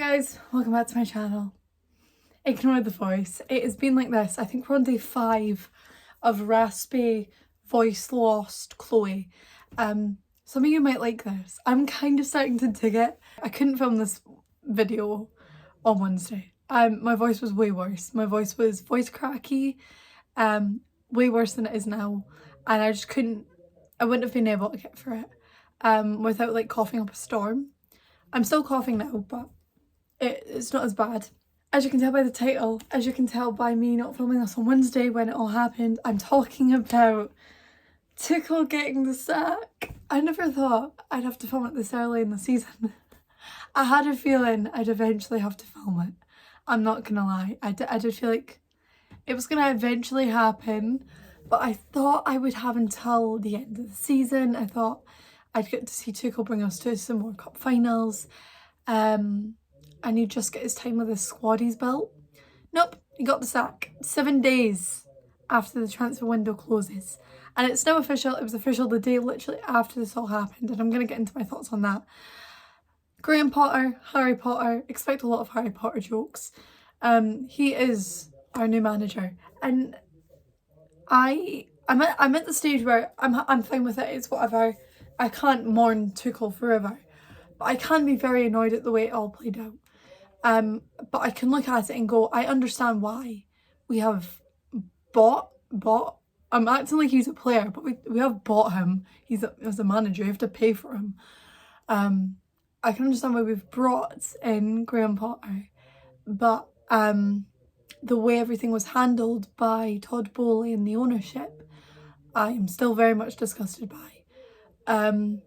guys, welcome back to my channel. Ignore the voice. It has been like this. I think we're on day 5 of raspy, voice lost Chloe. Some of you might like this. I'm kind of starting to dig it. I couldn't film this video on Wednesday. My voice was way worse. My voice was voice cracky, way worse than it is now. And I just couldn't, I wouldn't have been able to get through it without like coughing up a storm. I'm still coughing now, but it's not as bad. As you can tell by the title, as you can tell by me not filming this on Wednesday when it all happened, I'm talking about Tuchel getting the sack. I never thought I'd have to film it this early in the season. I had a feeling I'd eventually have to film it. I'm not gonna lie, I did feel like it was gonna eventually happen, but I thought I would have until the end of the season. I thought I'd get to see Tuchel bring us to some more cup finals. And he'd just get his time with his squad he's built. Nope, he got the sack 7 days after the transfer window closes. And it's now official. It was official the day literally after this all happened, and I'm going to get into my thoughts on that. Graham Potter, Harry Potter, expect a lot of Harry Potter jokes. He is our new manager, and I'm at the stage where I'm fine with it. It's whatever. I can't mourn Tuchel forever, but I can be very annoyed at the way it all played out. But I can look at it and go, I understand why we have bought, I'm acting like he's a player, but we have bought him. He's as a manager, you have to pay for him. I can understand why we've brought in Graham Potter, but the way everything was handled by Todd Bowley and the ownership, I am still very much disgusted by.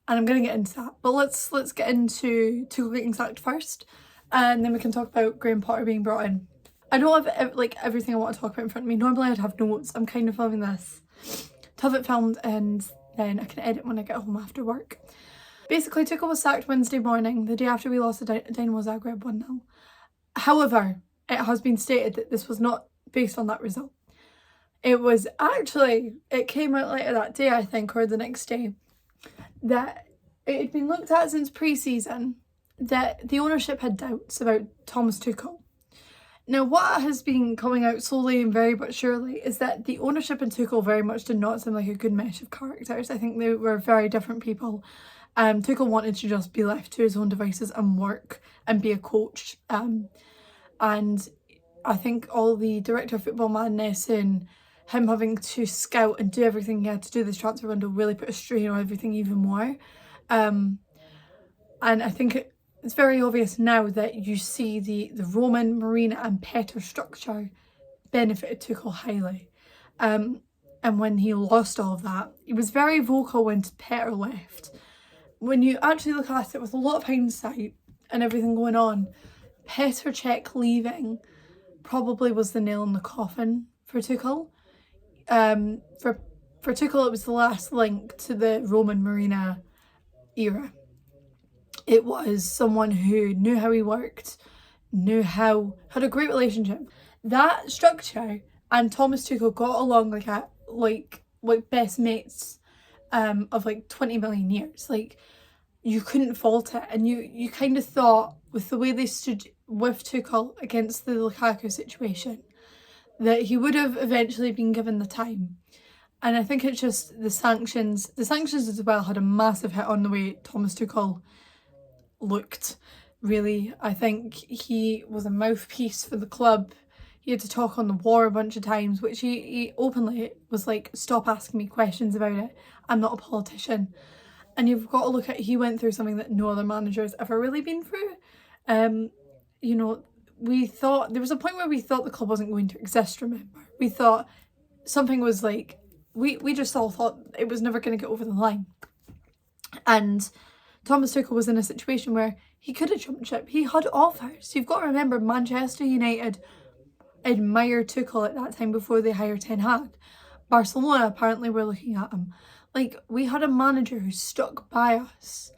And I'm going to get into that. But let's get into Tuchel getting sacked first, and then we can talk about Graham Potter being brought in. I don't have like everything I want to talk about in front of me. Normally I'd have notes. I'm kind of filming this to have it filmed, and then I can edit when I get home after work. Basically, Tuchel was sacked Wednesday morning, the day after we lost to Dynamo Zagreb 1-0. However, it has been stated that this was not based on that result. It was actually, it came out later that day, I think, or the next day, that it had been looked at since pre-season that the ownership had doubts about Thomas Tuchel. Now, what has been coming out slowly and very but surely is that the ownership and Tuchel very much did not seem like a good mesh of characters. I think they were very different people. Tuchel wanted to just be left to his own devices and work and be a coach. And I think all the director of football madness and him having to scout and do everything he had to do this transfer window really put a strain on everything even more. And I think it's very obvious now that you see the Roman, Marina and Petter structure benefited Tuchel highly. And when he lost all of that, he was very vocal when Petter left. When you actually look at it with a lot of hindsight and everything going on, Petr Cech leaving probably was the nail in the coffin for Tuchel. For Tuchel, it was the last link to the Roman Marina era. It was someone who knew how he worked, had a great relationship. That structure and Thomas Tuchel got along like best mates of like 20 million years. Like, you couldn't fault it, and you kind of thought with the way they stood with Tuchel against the Lukaku situation that he would have eventually been given the time. And I think it's just the sanctions as well had a massive hit on the way Thomas Tuchel looked, really. I think he was a mouthpiece for the club. He had to talk on the war a bunch of times, which he openly was like, stop asking me questions about it. I'm not a politician. And you've got to look at, he went through something that no other manager has ever really been through. You know, we thought, there was a point where we thought the club wasn't going to exist, remember? We thought something was like, we just all thought it was never going to get over the line. And Thomas Tuchel was in a situation where he could have jumped ship. He had offers. You've got to remember, Manchester United admired Tuchel at that time before they hired Ten Hag. Barcelona apparently were looking at him. Like, we had a manager who stuck by us.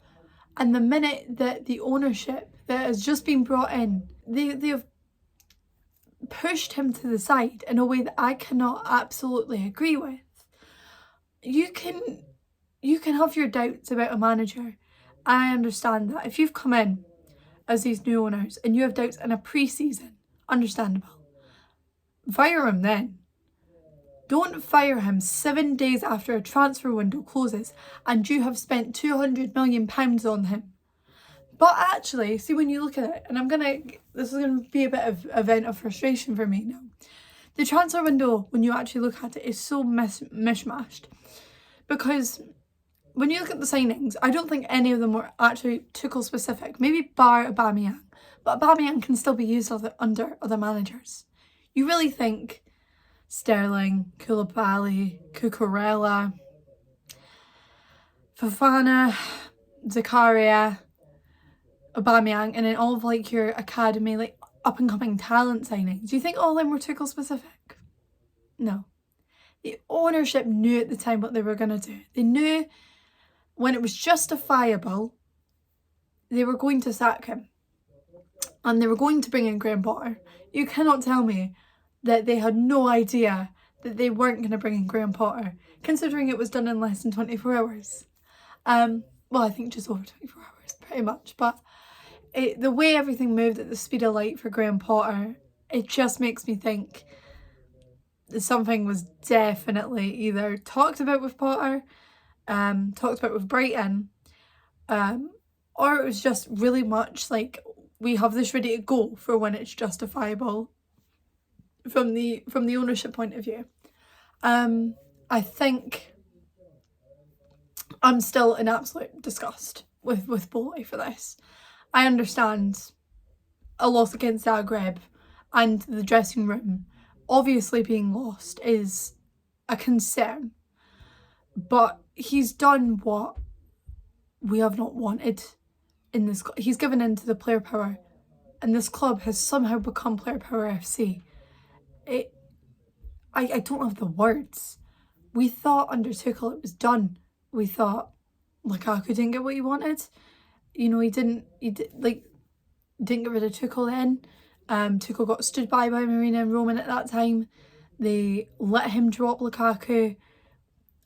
And the minute that the ownership that has just been brought in, they have pushed him to the side in a way that I cannot absolutely agree with. You can have your doubts about a manager. I understand that. If you've come in as these new owners and you have doubts in a pre-season, understandable. Fire him then. Don't fire him 7 days after a transfer window closes and you have spent £200 million on him. But actually, see, when you look at it, and this is going to be a bit of a vent of frustration for me now. The transfer window, when you actually look at it, is so mishmashed. Because when you look at the signings, I don't think any of them were actually Tuchel specific. Maybe bar Aubameyang. But Aubameyang can still be used under other managers. You really think Sterling, Koulibaly, Cucurella, Fofana, Zakaria, Aubameyang, and then all of like your academy, like up and coming talent signings. Do you think all of them were Tuchel specific? No. The ownership knew at the time what they were going to do. They knew when it was justifiable, they were going to sack him. And they were going to bring in Graham Potter. You cannot tell me that they had no idea that they weren't going to bring in Graham Potter, considering it was done in less than 24 hours. Well, I think just over 24 hours, pretty much. But the way everything moved at the speed of light for Graham Potter, it just makes me think that something was definitely either talked about with Potter, talked about with Brighton, or it was just really much like, we have this ready to go for when it's justifiable from the ownership point of view. I think I'm still in absolute disgust with Bowley for this. I understand a loss against Zagreb and the dressing room obviously being lost is a concern, but he's done what we have not wanted in this. He's given in to the player power, and this club has somehow become Player Power FC. I don't have the words. We thought under Tuchel it was done. We thought Lukaku didn't get what he wanted. You know, he didn't get rid of Tuchel then. Tuchel got stood by Marina and Roman at that time. They let him drop Lukaku,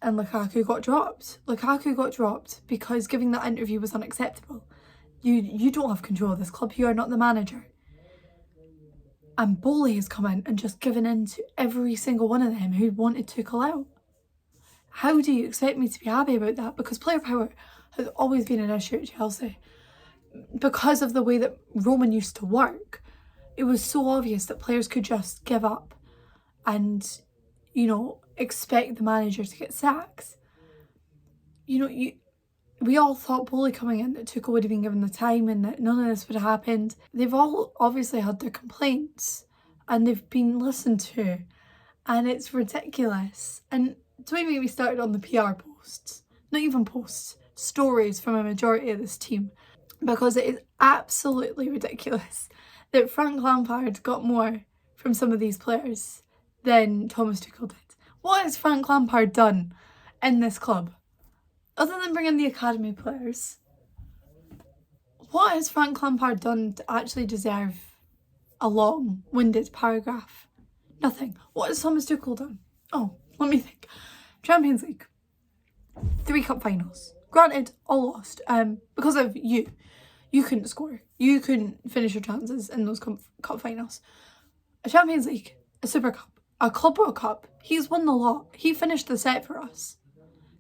and Lukaku got dropped. Lukaku got dropped because giving that interview was unacceptable. You don't have control of this club. You are not the manager. And Bowley has come in and just given in to every single one of them who wanted Tuchel out. How do you expect me to be happy about that? Because player power has always been an issue at Chelsea. Because of the way that Roman used to work, it was so obvious that players could just give up and, you know, expect the manager to get sacks. You know, we all thought Bowley coming in that Tuchel would have been given the time and that none of this would have happened. They've all obviously had their complaints and they've been listened to, and it's ridiculous. And don't even get me started on the PR posts, not even posts, stories from a majority of this team, because it is absolutely ridiculous that Frank Lampard got more from some of these players than Thomas Tuchel did. What has Frank Lampard done in this club? Other than bringing the academy players, what has Frank Lampard done to actually deserve a long-winded paragraph? Nothing. What has Thomas Tuchel done? Oh, let me think. Champions League. 3 cup finals. Granted, all lost because of you. You couldn't score. You couldn't finish your chances in those cup finals. A Champions League, a Super Cup, a Club World Cup. He's won the lot. He finished the set for us.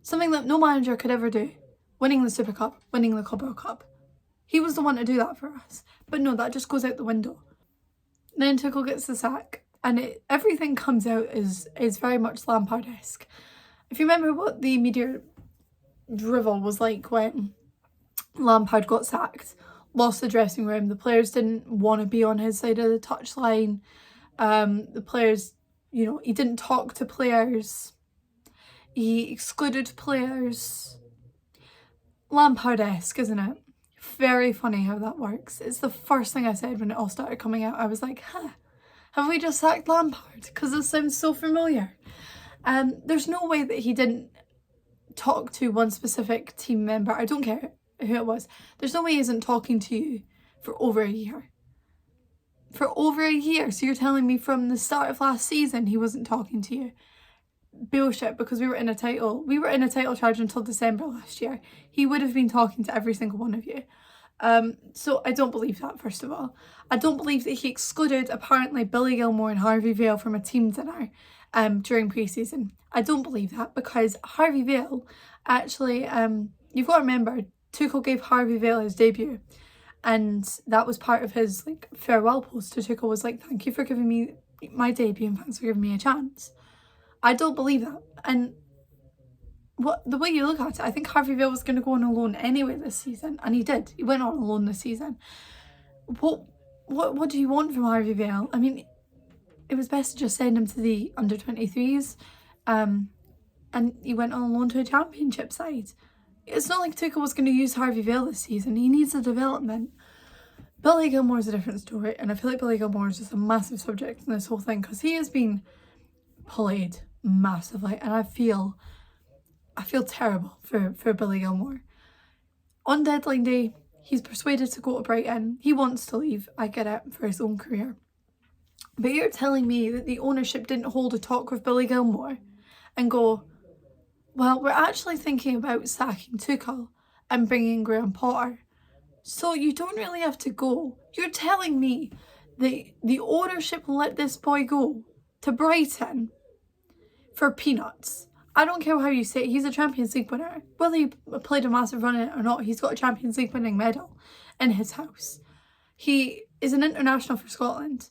Something that no manager could ever do. Winning the Super Cup, winning the Club World Cup. He was the one to do that for us. But no, that just goes out the window. Then Tuchel gets the sack, and everything comes out is very much Lampard-esque. If you remember what the media drivel was like when Lampard got sacked, lost the dressing room, the players didn't want to be on his side of the touchline. The players, you know, he didn't talk to players. He excluded players. Lampard-esque, isn't it? Very funny how that works. It's the first thing I said when it all started coming out. I was like, have we just sacked Lampard? Because this sounds so familiar. There's no way that he didn't talk to one specific team member. I don't care who it was. There's no way he isn't talking to you for over a year. For over a year. So you're telling me from the start of last season he wasn't talking to you? Bullshit, because we were in a title charge until December last year. He would have been talking to every single one of you. So I don't believe that, first of all. I don't believe that he excluded, apparently, Billy Gilmour and Harvey Vale from a team dinner during pre-season. I don't believe that, because Harvey Vale actually, you've got to remember, Tuchel gave Harvey Vale his debut, and that was part of his like farewell post to Tuchel, was like, thank you for giving me my debut and thanks for giving me a chance. I don't believe that. And the way you look at it, I think Harvey Vale was going to go on a loan anyway this season, and he did. He went on a loan this season. What do you want from Harvey Vale? I mean, it was best to just send him to the under-23s, and he went on a loan to a championship side. It's not like Tuchel was going to use Harvey Vale this season. He needs a development. Billy Gilmour is a different story, and I feel like Billy Gilmour is just a massive subject in this whole thing, because he has been played massively, and I feel terrible for Billy Gilmour. On deadline day, he's persuaded to go to Brighton. He wants to leave, I get it, for his own career. But you're telling me that the ownership didn't hold a talk with Billy Gilmour and go, well, we're actually thinking about sacking Tuchel and bringing Graham Potter, so you don't really have to go. You're telling me that the ownership let this boy go to Brighton for peanuts. I don't care how you say it, he's a Champions League winner. Whether he played a massive run in it or not, he's got a Champions League winning medal in his house. He is an international for Scotland.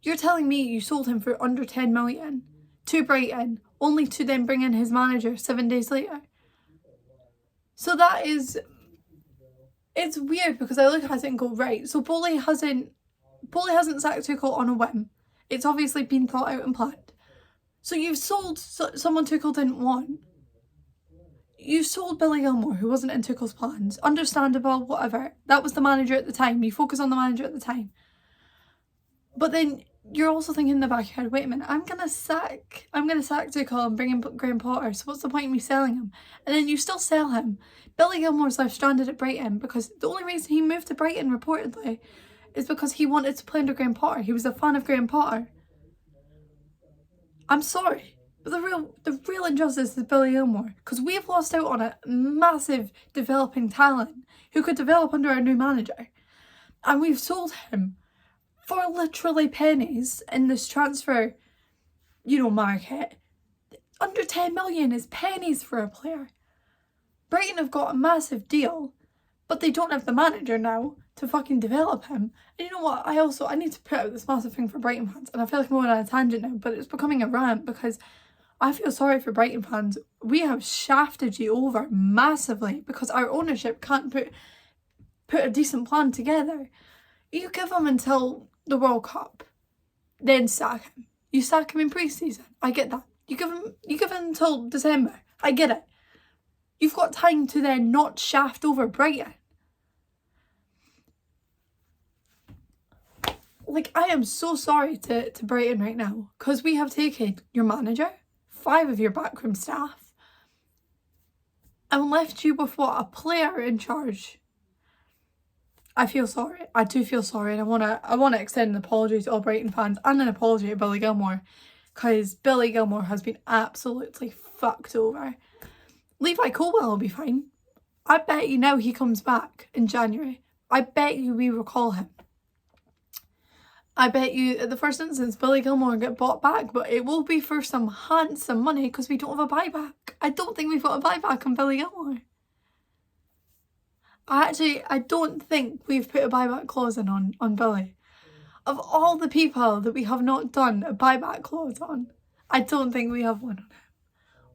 You're telling me you sold him for under 10 million to Brighton, only to then bring in his manager 7 days later. So that is... it's weird, because I look at it and go, right, so Bowley hasn't sacked Tuchel on a whim. It's obviously been thought out and planned. So you've sold someone Tuchel didn't want. You sold Billy Gilmour, who wasn't in Tuchel's plans. Understandable, whatever. That was the manager at the time. You focus on the manager at the time. But then you're also thinking in the back of your head, wait a minute, I'm gonna sack Tuchel and bring in Graham Potter, so what's the point of me selling him? And then you still sell him. Billy Gilmour's left stranded at Brighton, because the only reason he moved to Brighton, reportedly, is because he wanted to play under Graham Potter. He was a fan of Graham Potter. I'm sorry, but the real injustice is Billy Gilmour, because we've lost out on a massive developing talent who could develop under our new manager, and we've sold him for literally pennies in this transfer, market. Under 10 million is pennies for a player. Brighton have got a massive deal, but they don't have the manager now to fucking develop him. And you know what, I need to put out this massive thing for Brighton fans, and I feel like I'm going on a tangent now, but it's becoming a rant, because I feel sorry for Brighton fans. We have shafted you over massively because our ownership can't put a decent plan together. You give him until the World Cup, then sack him. You sack him in pre-season, I get that. You give him until December, I get it. You've got time to then not shaft over Brighton. Like, I am so sorry to Brighton right now, because we have taken your manager, 5 of your backroom staff, and left you with what, a player in charge. I feel sorry. I do feel sorry, and I wanna extend an apology to all Brighton fans and an apology to Billy Gilmour, because Billy Gilmour has been absolutely fucked over. Levi Colwell will be fine. I bet you now he comes back in January. I bet you we recall him. I bet you at the first instance Billy Gilmour will get bought back, but it will be for some handsome money, because we don't have a buyback. I don't think we've got a buyback on Billy Gilmour. I don't think we've put a buyback clause in on Billy. Of all the people that we have not done a buyback clause on, I don't think we have one on him,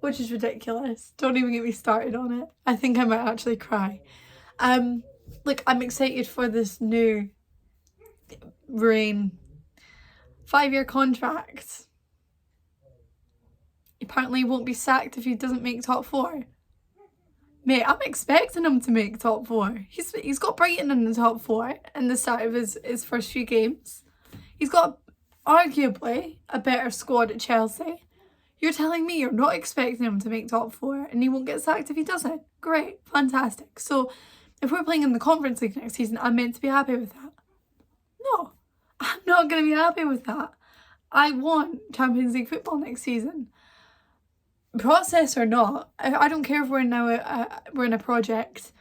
which is ridiculous. Don't even get me started on it. I think I might actually cry. Like, I'm excited for this new reign. 5-year contract. Apparently he won't be sacked if he doesn't make top 4. Mate, I'm expecting him to make top 4. He's got Brighton in the top 4 in the start of his first few games. He's got arguably a better squad at Chelsea. You're telling me you're not expecting him to make top 4 and he won't get sacked if he doesn't? Great, fantastic. So if we're playing in the Conference League next season, I'm meant to be happy with that? No, I'm not going to be happy with that. I want Champions League football next season. Process or not, I don't care if we're in a project.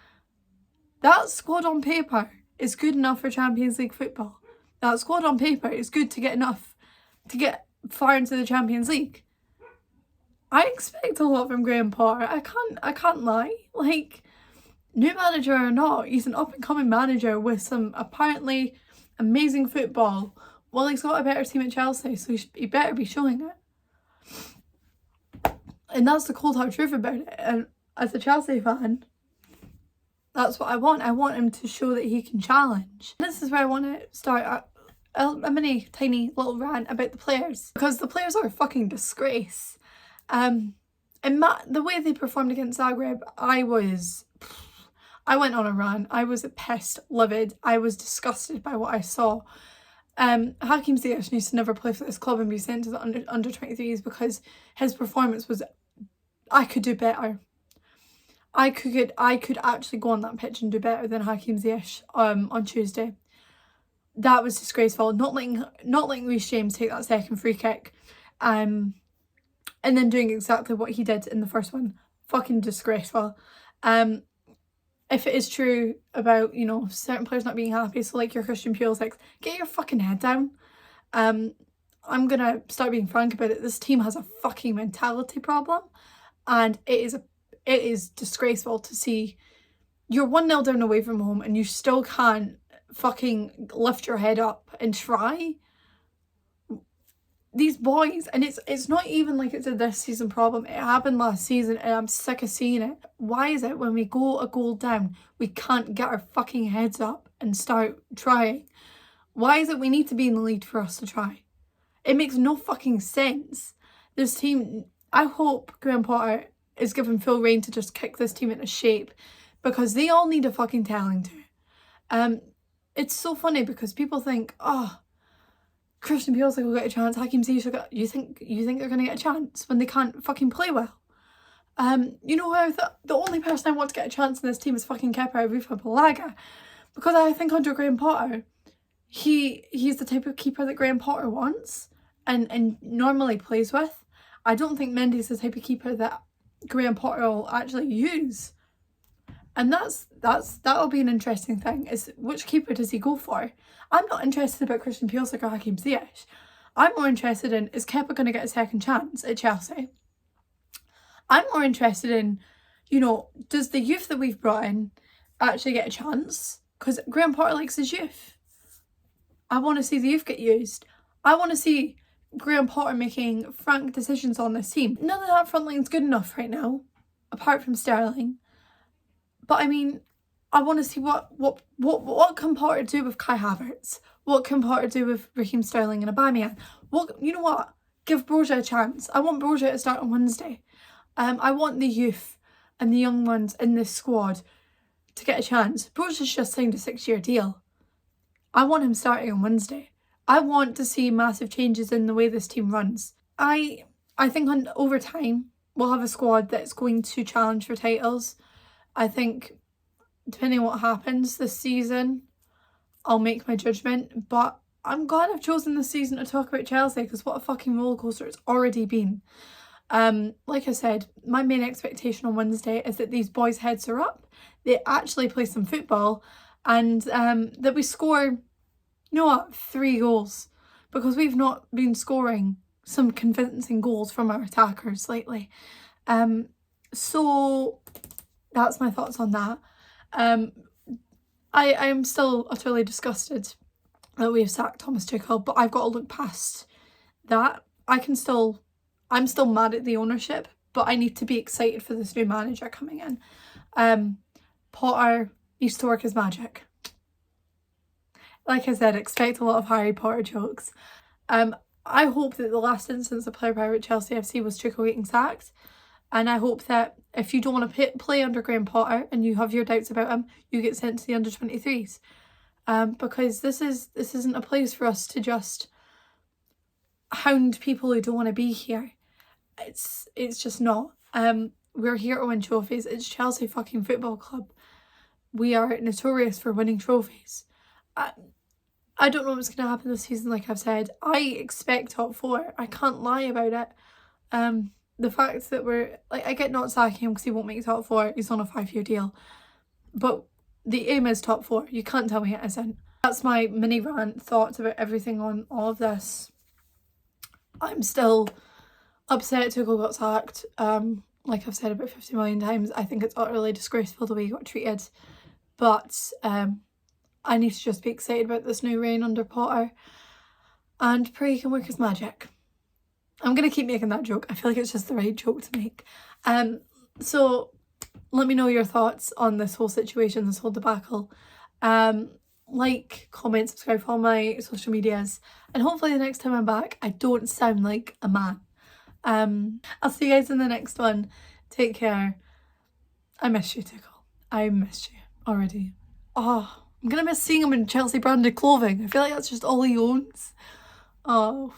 That squad on paper is good enough for Champions League football. That squad on paper is good to get far into the Champions League. I expect a lot from Graham Potter. I can't lie. Like, new manager or not, he's an up and coming manager with some apparently amazing football. Well, he's got a better team at Chelsea, so he better be showing it. And that's the cold hard truth about it. And as a Chelsea fan, that's what I want. I want him to show that he can challenge. This is where I want to start a mini tiny little rant about the players, because the players are a fucking disgrace. And the way they performed against Zagreb, I went on a rant. I was pissed, livid. I was disgusted by what I saw. Hakim Ziyech needs to never play for this club and be sent to the under 23s, because his performance was, I could do better. I could actually go on that pitch and do better than Hakim Ziyech on Tuesday. That was disgraceful. Not letting Reece James take that second free kick, and then doing exactly what he did in the first one. Fucking disgraceful. If it is true about, you know, certain players not being happy, so like your Christian Pulisic, get your fucking head down. I'm gonna start being frank about it. This team has a fucking mentality problem, and it is disgraceful to see you're 1-0 down away from home and you still can't fucking lift your head up and try. These boys, and it's not even like it's a this season problem. It happened last season and I'm sick of seeing it. Why is it when we go a goal down, we can't get our fucking heads up and start trying? Why is it we need to be in the lead for us to try? It makes no fucking sense. This team, I hope Graham Potter is given full reign to just kick this team into shape, because they all need a fucking telling to. It's so funny because people think, oh, Christian Pulisic will get a chance, Hakim Ziyech will get... You think they're going to get a chance when they can't fucking play well? You know who I thought the only person I want to get a chance in this team is fucking Kepa Arrizabalaga, because I think under Graham Potter, he's the type of keeper that Graham Potter wants and normally plays with. I don't think Mendy's the type of keeper that Graham Potter will actually use. And that'll be an interesting thing, is which keeper does he go for? I'm not interested about Christian Pulisic or Hakim Ziyech. I'm more interested in, is Kepa going to get a second chance at Chelsea? I'm more interested in, you know, does the youth that we've brought in actually get a chance? Because Graham Potter likes his youth. I want to see the youth get used. I want to see Graham Potter making frank decisions on this team. None of that front line's good enough right now, apart from Sterling. But I mean, I want to see what can Potter do with Kai Havertz? What can Potter do with Raheem Sterling and Aubameyang? You know what? Give Broja a chance. I want Broja to start on Wednesday. I want the youth and the young ones in this squad to get a chance. Broja's just signed a 6-year deal. I want him starting on Wednesday. I want to see massive changes in the way this team runs. I think over time, we'll have a squad that's going to challenge for titles. I think, depending on what happens this season, I'll make my judgment. But I'm glad I've chosen this season to talk about Chelsea, because what a fucking rollercoaster it's already been. Like I said, my main expectation on Wednesday is that these boys' heads are up, they actually play some football, and that we score, you know what, 3 goals. Because we've not been scoring some convincing goals from our attackers lately. So that's my thoughts on that. I am still utterly disgusted that we have sacked Thomas Tuchel, but I've got to look past that. I'm still mad at the ownership, but I need to be excited for this new manager coming in. Potter needs to work his magic. Like I said, expect a lot of Harry Potter jokes. I hope that the last instance of player power at Chelsea FC was Tuchel getting sacked. And I hope that if you don't want to play under Graham Potter and you have your doubts about him, you get sent to the under 23s. Because this isn't a place for us to just hound people who don't want to be here. It's just not. We're here to win trophies. It's Chelsea fucking Football Club. We are notorious for winning trophies. I don't know what's going to happen this season, like I've said. I expect top 4. I can't lie about it. The fact that I get not sacking him because he won't make top 4. He's on a 5-year deal. But the aim is top 4. You can't tell me it isn't. That's my mini rant thoughts about everything on all of this. I'm still upset Tuchel got sacked. Like I've said about 50 million times, I think it's utterly disgraceful the way he got treated. But I need to just be excited about this new reign under Potter and pray he can work his magic. I'm going to keep making that joke. I feel like it's just the right joke to make. So let me know your thoughts on this whole situation, this whole debacle. Like, comment, subscribe, follow my social medias, and hopefully the next time I'm back I don't sound like a man. I'll see you guys in the next one. Take care. I miss you, Tuchel. I miss you already. Oh, I'm gonna miss seeing him in Chelsea branded clothing. I feel like that's just all he owns. Oh.